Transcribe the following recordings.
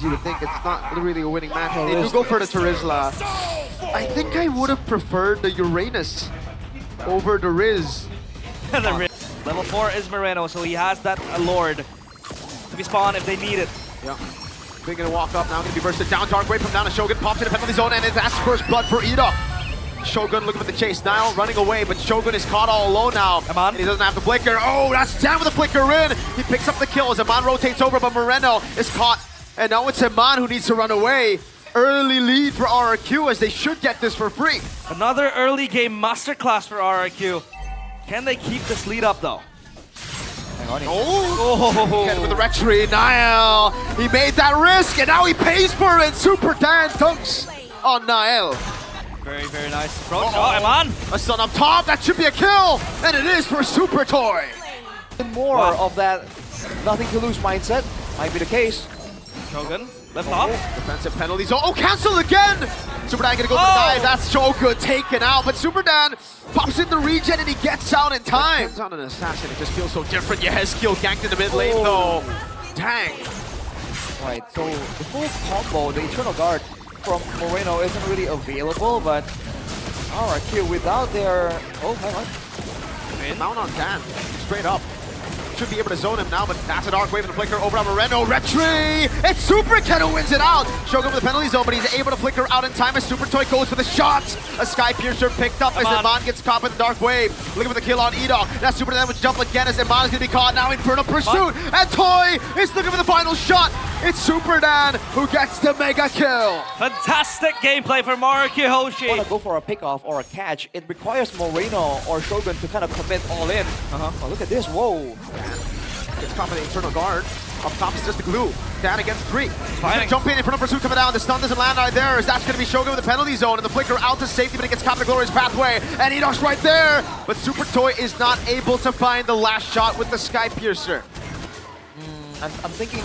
you would think. It's not really a winning match. They do go for the Terizla. I think I would have preferred the Uranus over the Riz. Level 4 is Moreno, so he has that Lord to be spawned if they need it. Yeah. They're gonna walk up now, gonna be bursted down. Dark Wave from down to Shogun, pops in the penalty zone, and that's first blood for Ida. Shogun looking for the chase. Nile running away, but Shogun is caught all alone now. And he doesn't have the flicker. Oh, that's down with the flicker in. He picks up the kill as Aman rotates over, but Moreno is caught. And now it's Aman who needs to run away. Early lead for RRQ as they should get this for free. Another early game masterclass for RRQ. Can they keep this lead up though? Hang on. Oh! With the Retry, Nile. He made that risk and now he pays for it. Super Dan dunks on Nile. Very, very nice approach. Oh, Aman! A stun up top, that should be a kill! And it is for Super Toy! More of that nothing to lose mindset might be the case. Shogun, left off. Defensive penalties. Oh, cancel again! Super Dan gonna go for the dive. That's Shogun taken out, but Super Dan pops in the regen and he gets out in time. It's on an assassin, it just feels so different. Yehezkiel ganked in the mid lane though. Dang. Right, so the full combo, the Eternal Guard from Moreno isn't really available, but RRQ without their... Oh, hang on. Mount on Dan, straight up. Should be able to zone him now, but that's a Dark Wave and a flicker over on Moreno. Retry! It's Super Ken who wins it out! Shogun with the penalty zone, but he's able to flicker out in time as Super Toy goes for the shot. A Sky Piercer picked up as Iman gets caught with the Dark Wave. Looking for the kill on Edok. That's Super Dan with jump again as Iman is going to be caught now. Infernal Pursuit! And Toy is looking for the final shot! It's Super Dan who gets the mega kill! Fantastic gameplay from RRQ HOSHI. Want to go for a pickoff or a catch, it requires Moreno or Shogun to kind of commit all in. Oh, look at this, whoa. Gets caught by the Internal Guard. Up top is just the glue. Dan against 3. Fighting. Jump in front of Pursuit coming down. The stun doesn't land right there as that's going to be Shogun with the penalty zone and the flicker out to safety, but it gets caught in the glorious pathway. And Edok's right there. But Super Toy is not able to find the last shot with the Sky Piercer. I'm thinking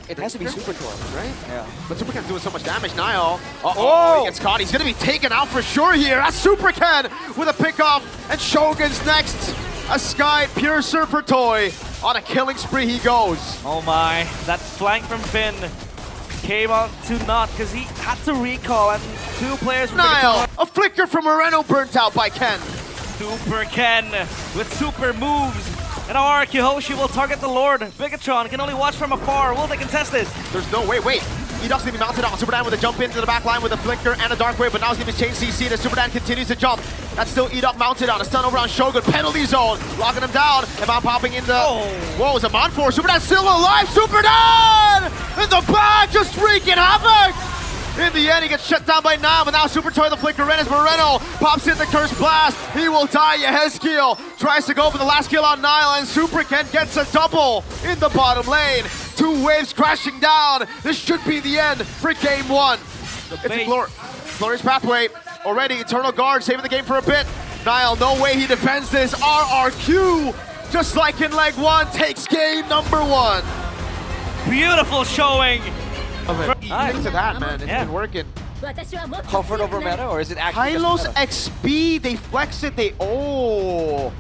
it has to be Super Toy, right? Yeah. But Super Ken's doing so much damage. Nile. He gets caught. He's going to be taken out for sure here. That's Super Ken with a pickoff. And Shogun's next. A Sky Piercer for Toy. On a killing spree he goes. Oh my, that flank from Finn came out to naught because he had to recall and 2 players were Nile, a flicker from Moreno burnt out by Ken. Super Ken with super moves. And RRQ HOSHI will target the Lord. BIGETRON can only watch from afar. Will they contest this? There's no way, wait. Edok's gonna be mounted on Super Dan with a jump into the back line with a flicker and a Dark Wave, but now he's gonna be changed CC as Super Dan continues to jump. That's still Edok mounted on. A stun over on Shogun. Penalty zone. Locking him down. Aman popping in the... Whoa, is Aman for? Super Dan still alive. Super Dan! In the back, just wreaking havoc! In the end, he gets shut down by Nam, but now Super Toy the flicker in as Moreno pops in the Curse Blast. He will die. Yehezkiel tries to go for the last kill on Nile, and Super Ken gets a double in the bottom lane. 2 waves crashing down. This should be the end for game 1. It's a glorious pathway. Already, Eternal Guard saving the game for a bit. Nile, no way he defends this. RRQ, just like in leg 1, takes game number 1. Beautiful showing. Nice to that, man. It's been working. Comfort over meta, or is it actually Hylos XP, they flex it,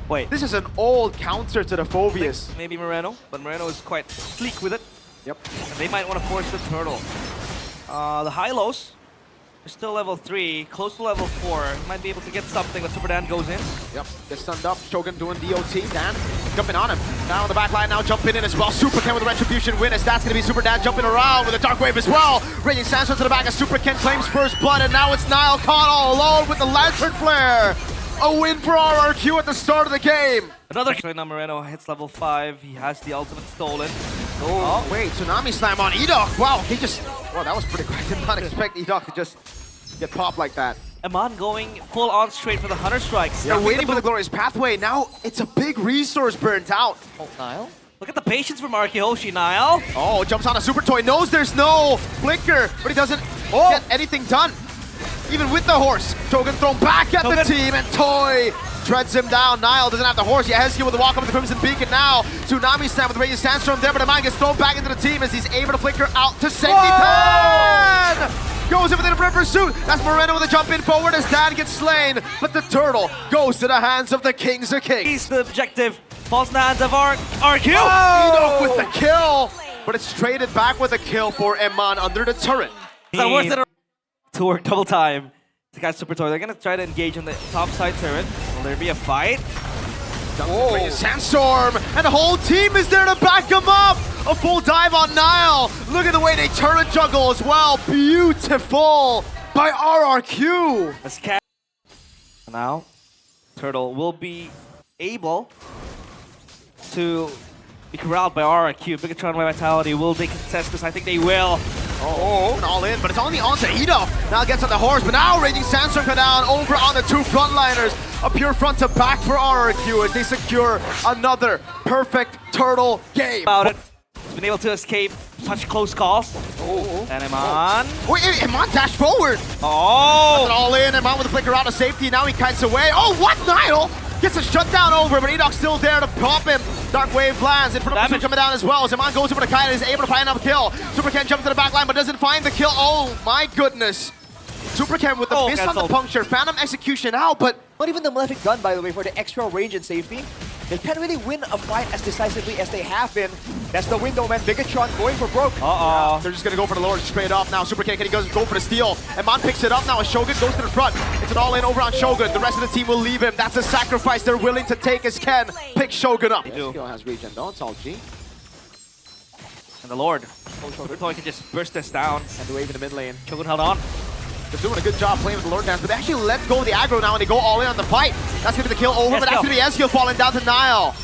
Wait. This is an old counter to the Phobius. Maybe Moreno, but Moreno is quite sleek with it. Yep. And they might want to force the turtle. The Hylos are still level 3, close to level 4. Might be able to get something when Super Dan goes in. Yep, gets stunned up. Shogun doing DOT. Dan jumping on him. Now on the back line, now jumping in as well. Super Ken with a Retribution win as that's going to be Super Dan jumping around with a Dark Wave as well. Raging Sandstorm to the back as Super Ken claims first blood, and now it's Nile caught all alone with the Lantern Flare. A win for RRQ at the start of the game. Another right now Moreno hits level 5. He has the ultimate stolen. Oh, wait, Tsunami Slam on Edok. Wow, he just... Well, that was pretty quick. I did not expect Edok to just get popped like that. Aman going full on straight for the Hunter Strikes. They're waiting for the glorious pathway. Now it's a big resource burnt out. Oh, Nile? Look at the patience from RRQ HOSHI, Nile. Oh, jumps on a Super Toy. Knows there's no flicker, but he doesn't get anything done. Even with the horse. Shogun thrown back at the team, and Toy treads him down. Nile doesn't have the horse. Yehezkiel with the walk up with the Crimson Beacon now. Tsunami Slam with the Radiant Sandstorm there, but Aman gets thrown back into the team as he's able to flicker out to safety. 10! Goes in with a pursuit. That's Moreno with a jump in forward as Dan gets slain. But the turtle goes to the hands of the Kings of Kings. He's the objective. Falls in the hands of RRQ. Edok with the kill. but it's traded back with a kill for Eman under the turret. Is that worth it to work double time to catch Super Toy? They're gonna try to engage on the top side turret. Will there be a fight? Whoa. Sandstorm, and the whole team is there to back him up. A full dive on Nile. Look at the way they turret juggle as well. Beautiful by RRQ. As cat now, Turtle will be able to be corralled by RRQ. BIGETRON by Vitality. Will they contest this? I think they will. Oh, all in, but it's only on to Edo. Now gets on the horse, but now Raging Sandstorm come down over on the two frontliners. A pure front to back for RRQ as they secure another perfect Turtle game. About it. He's been able to escape such close calls. And Eman. Wait, Eman dash forward. Oh! That's all in, Eman with the flicker out of safety. Now he kites away. Oh, what? Nile gets a shutdown over, but Edoc's still there to pop him. Dark Wave lands in front of him coming down as well. Eman goes over the kite and is able to find another kill. Super Ken jumps to the back line but doesn't find the kill. Oh my goodness. Super Ken with the miss on the puncture. Phantom execution out, but not even the Malefic gun, by the way, for the extra range and safety. They can't really win a fight as decisively as they have been. That's the window, man. BIGETRON going for broke. Yeah, they're just going to go for the Lord straight up now. Super Ken go for the steal. Eman picks it up now as Shogun goes to the front. It's an all-in over on Shogun. The rest of the team will leave him. That's a sacrifice they're willing to take as Ken picks Shogun up. Skill has regen, though. It's all G. And the Lord. Super Toy can just burst this down. And the wave in the mid lane. Shogun held on. They're doing a good job playing with the Lord dance, but they actually let go of the aggro now and they go all in on the fight. That's going to be the kill over, but that's going to be S-kill falling down to Nile.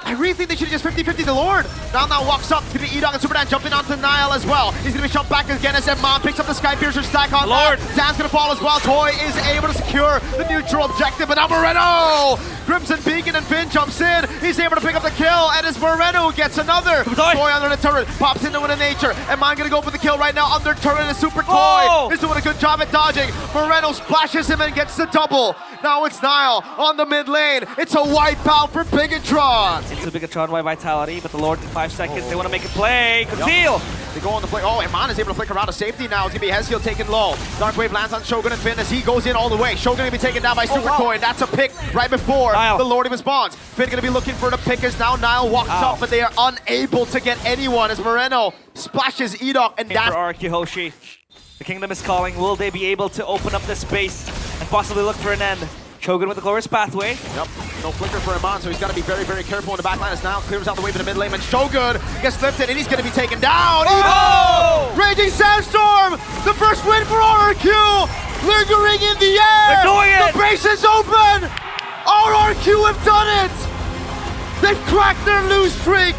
I really think they should have just 50-50 the Lord. Now walks up. It's going to be Edog and Superdan jumping onto Nile as well. He's going to be shoved back again as Eman picks up the Sky Piercer stack on Lord. Dan's going to fall as well. Toy is able to secure the neutral objective, but now Moreno! Crimson Beacon and Finn jumps in. He's able to pick up the kill, and as Moreno gets another. Toy under the turret, pops into it in nature. Eman going to go for the kill right now under turret, and Super Toy is doing a good job at dodging. Moreno splashes him and gets the double. Now it's Nile on the mid lane. It's a wipeout for BIGETRON. It's a BIGETRON by Vitality, but the Lord in 5 seconds. They want to make a play. Conceal. They go on the flick. Oh, Eman is able to flicker out of safety now. It's going to be Hezkiel taken low. Dark Wave lands on Shogun and Finn as he goes in all the way. Shogun going to be taken down by Super Toy, and that's a pick right before the Lord even spawns. Finn going to be looking for the pickers now. Nile walks up, but they are unable to get anyone as Moreno splashes Edok, and that's RRQ HOSHI. The Kingdom is calling. Will they be able to open up this space and possibly look for an end? Shogun with the glorious pathway. Yep, no flicker for Eman, so he's got to be very, very careful in the back line as now clears out the wave in the mid lane, and Shogun gets lifted, and he's going to be taken down. Oh! Raging Sandstorm, the first win for RRQ, lingering in the air. They're doing it. The base is open. RRQ have done it. They've cracked their lose streak.